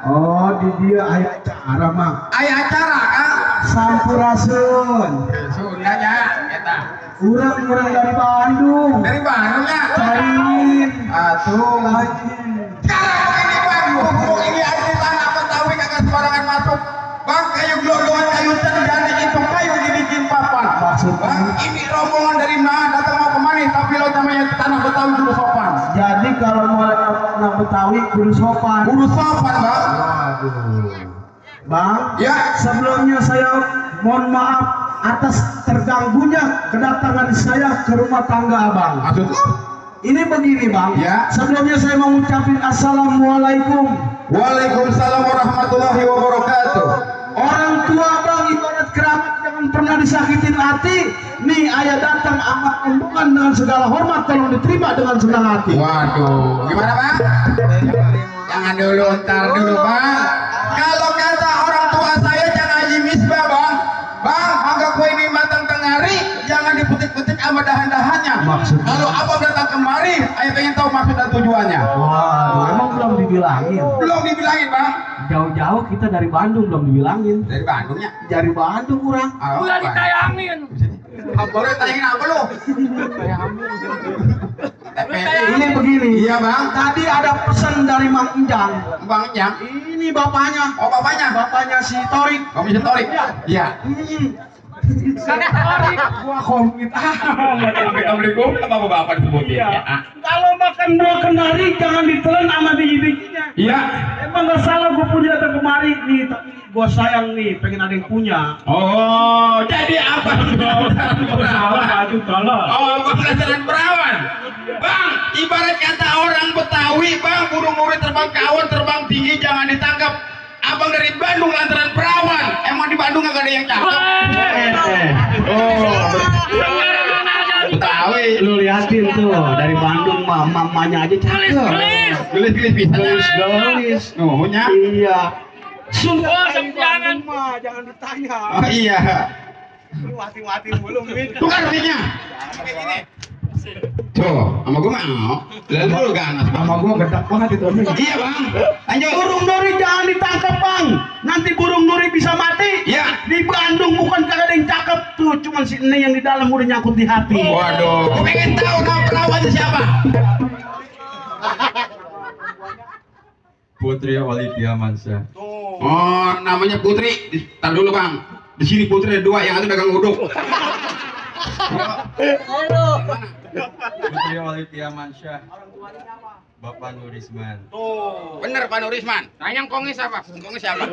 Oh, di dia aya acara mah. Aya acara kan? Sampurasun. Sundanya eta. Urang dari Bandung. Dari Bandung ya? Caringin. Atuh. Lajin. Sekarang ini Bang, mumpung ini ada di tanah Betawi kagak sembarangan masuk. Bang, kayu glodongan kayu tendane itu kayu dibikin papan. Maksud Bang, ini rombongan dari mana datang mau kemari? Tapi lo namanya tanah Betawi dulu sopan. Jadi kalau mau anak Betawi kudu sopan. Kudu sopan, Bang. Bang, Ya. sebelumnya saya mohon maaf atas terganggunya kedatangan saya ke rumah tangga Abang. Maksud lo? Ini begini Bang, Ya. sebelumnya saya mau ngucapin Assalamualaikum. Waalaikumsalam warahmatullahi wabarakatuh. Orang tua Bang ibarat kerabat, jangan pernah disakitin hati. Nih ayah datang amat rombongan dengan segala hormat, tolong diterima dengan senang hati. Waduh, gimana Bang? Jangan dulu, ntar dulu Bang. Kalau kata orang tua saya jangan Haji Misbah Bang. Bang, mangga kue ini matang tengari, jangan dipetik-petik sama dahan-dahannya. Maksudnya? Kalau abang datang kemari, ayah pengen tahu maksud dan tujuannya. Wah, emang belum dibilangin. Belum dibilangin Bang. Jauh-jauh kita dari Bandung belum dibilangin. Dari Bandungnya. Dari Bandung kurang. Udah ditayangin. Boleh tayangin apa lu? Ini begini. Iya Bang. Tadi ada pesan dari Mang Injang. Bang Yang. Ini bapaknya. Oh bapaknya. Bapaknya si Torik. Kamu bisa Torik? Iya. Gua komit. Assalamualaikum. Apa bapak disebutin? Iya. Kalau makan buah kenari jangan ditelan sama biji-bijinya. Iya. Emang gak salah gua punya datang kemari nih, tapi gua sayang nih, pengen ada yang punya. Oh, jadi apa? Salah baju tolong. Oh, pengajaran perawan. Bang, ibarat kata orang Betawi, Bang, burung murid terbang kawan, terbang tinggi, jangan ditangkap. Abang dari Bandung lantaran perawan. Emang di Bandung gak ada yang cakep? Oh, Betawi. Lu liatin tuh, dari Bandung mah mamanya aja cakep. Gelis-gelis bisa. Gelis-gelis. Nuhunya? Iya. Sumpah dari Bandung mah jangan ditanya. Oh iya. Lu mati-mati mulu gitu. Tukar artinya. Kayak gini. Tuh, sama gua mau. Lalu lu ganas. Sama gua gedak banget itu. Iya Bang. Lanjut. Burung nuri jangan ditangkap Bang. Nanti burung nuri bisa mati. Ya. Di Bandung bukan kagak ada yang cakep tuh, cuman si Ene yang di dalam udah nyangkut di hati. Waduh. Gua pengen tahu nama perawannya siapa. Putri Walidia Mansyah. Oh, namanya Putri. Tar dulu Bang. Di sini Putri ada dua, yang satu dagang uduk. Putri Walidia Mansyah. Bapak Nurisman. Bener Pak Nurisman. Nah yang kongnya siapa? Kongnya siapa?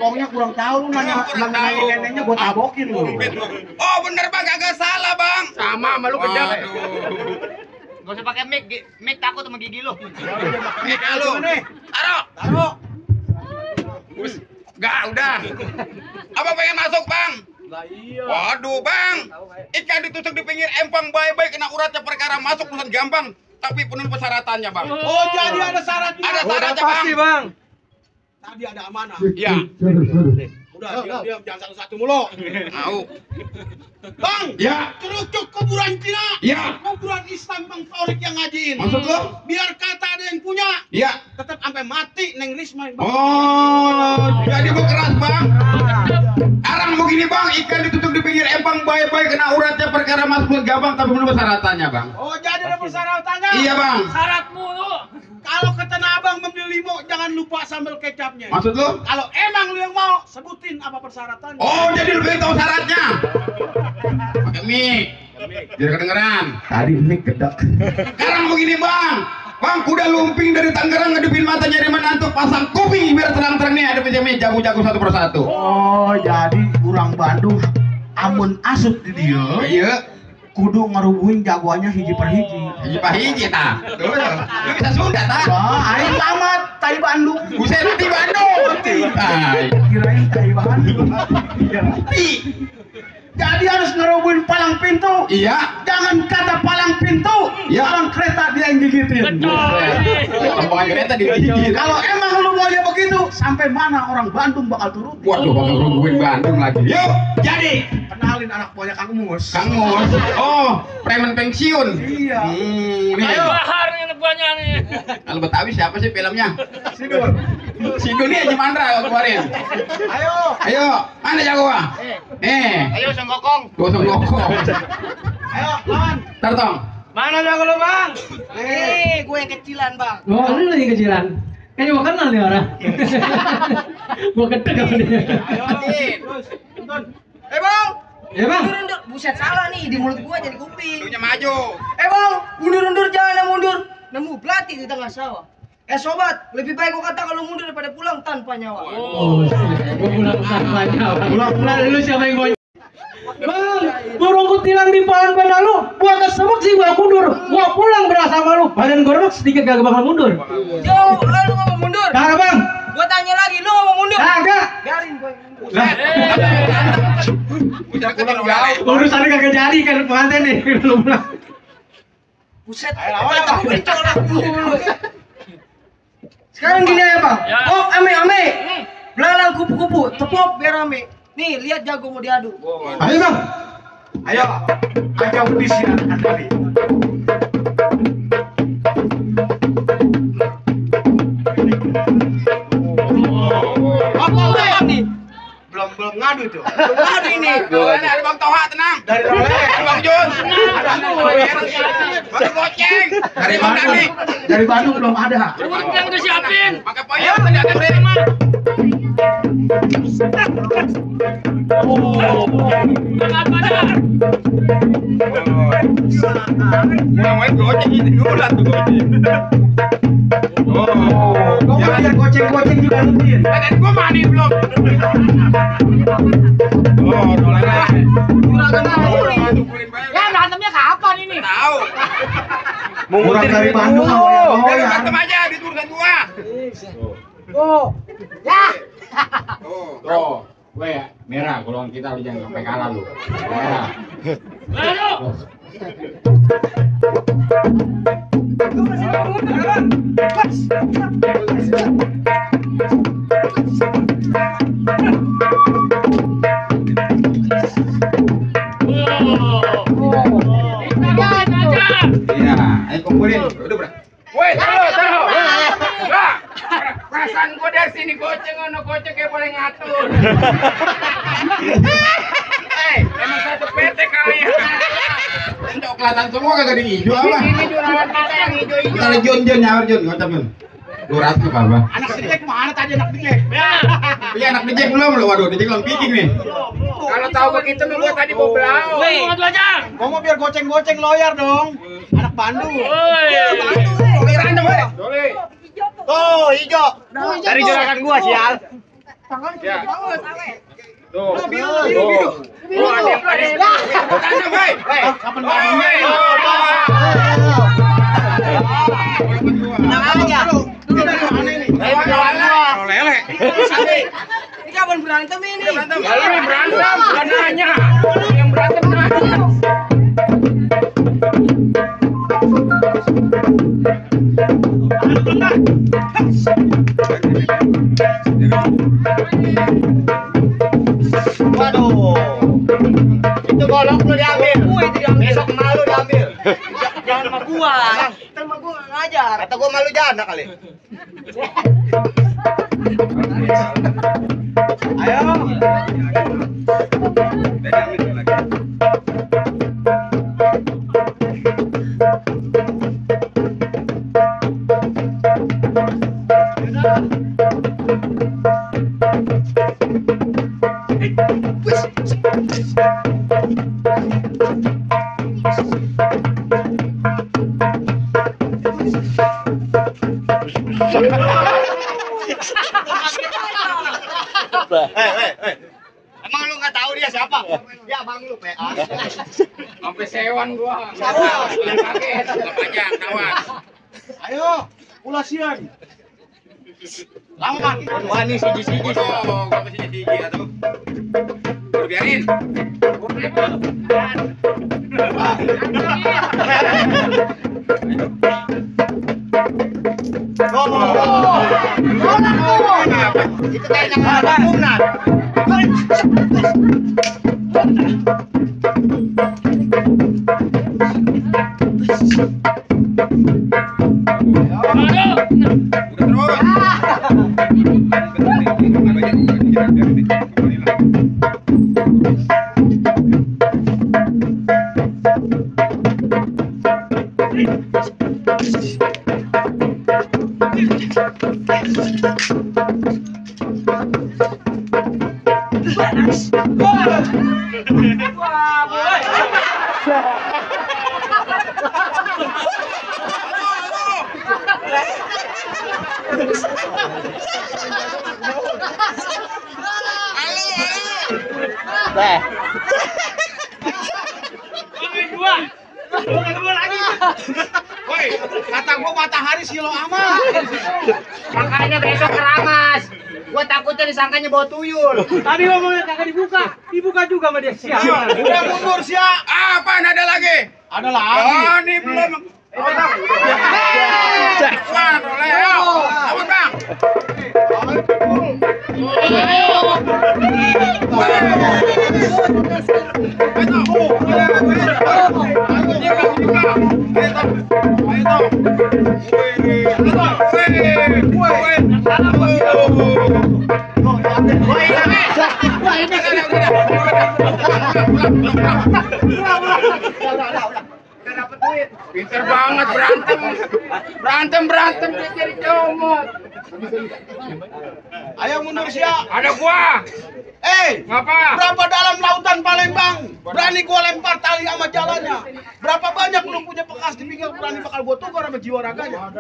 Kongnya kurang tahu lu nanya Kurang tahu. neneknya gua tabokin lu. Oh bener Bang, kagak salah Bang. Sama lu gedek. Aduh. Gak usah pakai mic takut sama gigi lu. Ini lu. Taruh. Gak, udah. Apa pengen masuk Bang? Lah iya. Waduh Bang, ikan ditusuk di pinggir empang baik-baik kena uratnya perkara masuk urusan gampang, tapi penuh persyaratannya Bang. Oh, jadi ada syaratnya. Ada syaratnya Pasti, Bang. Tadi ada amanah. Iya. Udah diam jangan satu-satu mulu. Mau. Bang, Ya. kerucuk kuburan Cina. Ya. Kuburan Islam Bang Taurik yang ngajiin. Maksud lo? Biar kata ada yang punya. Ya. Tetap sampai mati Neng Risma. Bang. Oh, jadi mau keras bang. Arang begini bang, ikan ditutup di pinggir empang baik-baik kena uratnya perkara masuk gabang tapi belum persyaratannya bang. Oh, jadi ada persyaratannya. Iya bang. Syaratmu lu. Kalau ke Tanah Abang membeli limo jangan lupa sambal kecapnya. Maksud lo? Kalau emang lu yang mau, sebutin apa persyaratannya. Oh, jadi lu yang tahu syaratnya. Pakai mic, biar kedengeran. Tadi mic kedak. Sekarang begini bang, bang kuda lumping dari Tangerang ngedepin mata nyari menantu pasang kuping biar terang-terang nih ada penjamin jago-jago satu persatu. Oh, jadi orang Bandung amun asup di dia. Iya, Kudu ngerubuhin jagoannya hiji per hiji. hiji pak hiji ta. Tuh, lu bisa Sunda ta? Wah, aing amat tai Bandung. Buset di Bandung. Tai. Kirain tai Bandung. Ti. Jadi harus ngerubuhin palang pintu. Iya. Jangan kata palang pintu, Ya. palang kereta dia yang gigitin. Rombongan kereta digigit. Kalau emang lu maunya begitu, sampai mana orang Bandung bakal turun? Waduh, bakal nungguin Bandung lagi. Yuk, jadi Kenalin anak buahnya Kang Mus. Kang Mus. Oh, preman pensiun. Iya. Nih. Ayo bahar nih anak buahnya nih. Kalau Betawi siapa sih filmnya? Sidur. Si dunia Haji Mandra kemarin. Ayo. Ayo, mana jago ah? Ayo senggokong. Gosong loko. Ayo, lawan. Tartong. Mana jago lu bang? Gue yang kecilan bang. Oh, lu lagi kecilan. Kayaknya gua kenal nih orang. Gua ketek sama dia. Ayo, terus. Tonton. Bang. Ya bang. Mundur. Buset salah nih di mulut gua jadi kuping. Dunya maju. Bang, mundur jangan mundur. Nemu belati di tengah sawah. Sobat, lebih baik gua kata kalau mundur daripada pulang tanpa nyawa. Oh, gua pulang tanpa nyawa. Pulang lu siapa yang gua? Bang, burung kutilang di pohon benda lu. Gua kesemuk sih gua mundur. Gua pulang berasa malu. Badan gua remuk sedikit gak bakal mundur. Yo, lu ngomong mundur. Kagak bang. Gua tanya lagi, lu ngomong mundur. Kagak. Biarin gua yang mundur. Udah pulang jauh. Urusannya kagak jadi kan pengantin nih. Lu pulang. Buset, tapi gue dicolok dulu. Sekarang gini aja bang. Oh, ame. Belalang kupu-kupu, tepuk biar rame. Nih, lihat jago mau diadu. Ayo, Bang. Ayo. Ayo audisi anak kali. Apa nih? Belum ngadu tuh. Ngadu ini. Ada Bang Toha tenang. Dari Rolek. Ada Bang Jun. Bang Goceng. Dari Bang Dani. Dari Bandung belum ada. Yang udah siapin. Pakai payung tadi ada beri. Sangat banyak. Mulai goceng ini ngulat tuh goceng. Kau biar goceng-goceng juga rutin. Dan gua mandi belum. Oh, tolonglah. Ya berantemnya kapan ini? Tahu. Murah dari Bandung Dari goyang. berantem aja di turunan gua. Tuh, gue ya merah golongan kita lu jangan sampai kalah lu. Merah. Ayo. Iya, ayo kumpulin. Udah berapa? Woi, taruh. Enggak. Perasaan gua dari sini goceng kayak boleh ngatur. Emang satu PT kali ya. Enggak kelihatan semua kagak di hijau apa? Ini jualan kita yang hijau-hijau. Kita Jun nyawar Jun, ngocap Jun. 200 apa? Anak sedek mana tadi anak sedek? Iya anak dijek belum lo, waduh dijek belum picking nih. Kalau tahu begitu lu gua tadi mau belau. Woi, ngadu aja. Gua mau biar goceng-goceng lawyer dong. Anak Bandung. Woi. Berantem weh. Tuh, hijau. Dari juragan gua sial. Tuh. Biru. Oh, ada yang berantem weh. Kapan Oh, Bandung? weh. Tenang aja. Lele. Ini kapan berantem ini? Berantem, bukan nanya. Yang berantem nanya. Waduh. Itu golok lu diambil. Gua itu diambil. Besok malu diambil. Jangan sama gua. Kan sama gua nggak ngajar. Kata gua malu janda kali. Emang lu nggak tahu dia siapa? Ya bang lu PA. Sampai sewan gua. Sawan. Yang kaget, nggak panjang, kawan. Ayo, ulasian. Lawan. Wah nih siji-siji. Waduh, gua kesini tinggi atuh. Udah biarin. Itu kayaknya ada punat. Udah terus. Woi, kata gua matahari silo amat. Makanya besok keramas. Gua takutnya disangkanya bawa tuyul. Tadi ngomongnya kagak dibuka juga sama dia. Siapa? Udah mundur sia. Apaan ada lagi? Ada lagi. Oh, ini belum. Wah, Leo. Awas, Bang. Pinter banget berantem dia jadi comot. Ayo mundur sia. Ada gua. Ngapa? Berapa dalam lautan Palembang? Berani gua lempar tali sama jalannya. Berapa banyak lu punya bekas di pinggir berani bakal gua tukar sama jiwa raganya.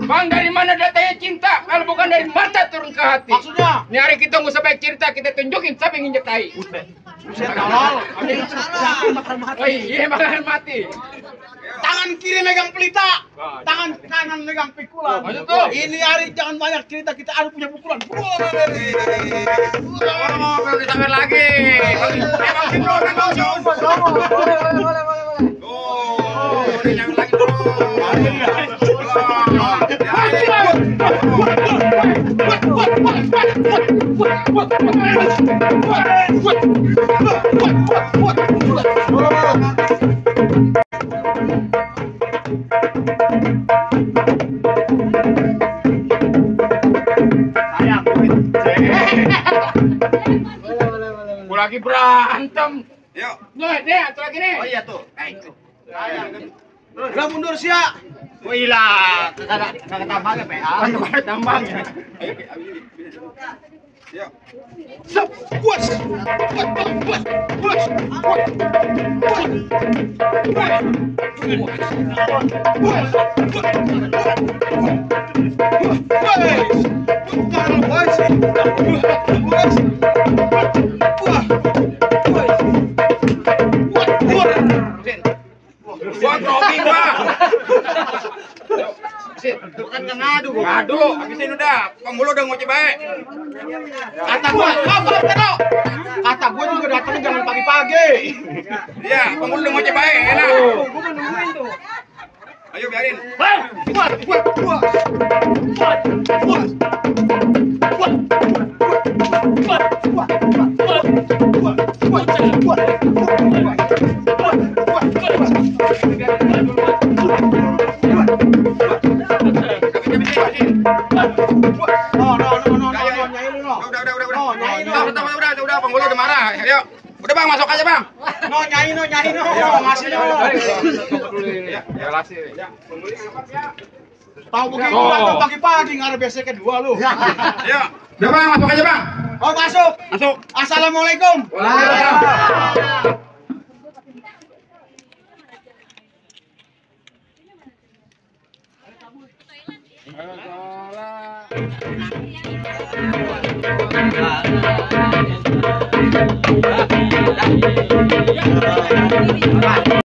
Bang, dari mana datanya cinta? Kalau bukan dari mata turun ke hati. Maksudnya? Ini hari kita nggak usah baik cerita, kita tunjukin siapa yang injek tai. Buset tolol. Oh iya, bakalan mati. Tangan kiri megang pelita, tangan kanan megang pikulan. Maksud tuh? Ini hari jangan banyak cerita, kita ada punya pukulan. Oh, kalau disamper lagi. Emang gitu, emang gitu. Oh, disamper lagi Gua lagi berantem. Yuk. Nih, satu lagi nih. Oh iya tuh. Udah mundur sia. Wih lah, kagak tambangnya PA. Ada tambangnya. Yuk. Sep, puas. Gua grogi gua. Bukan ngadu gua. Ngadu, habisin udah. Penghulu udah ngoceh baik. Kata gua juga datang jangan pagi-pagi. Iya, penghulu udah ngoceh baik, enak. Gua mau nungguin tuh. Ayo biarin. Puas. Nyai lu no. Udah. Oh, nyai no. Udah, penghulu udah marah. Ayo. Udah bang, masuk aja bang. No, nyai no. Masih no. Tahu begitu datang pagi-pagi nggak ada biasa kedua lu. Ayo. Udah bang, masuk aja bang. Oh, masuk. Assalamualaikum. Waalaikumsalam.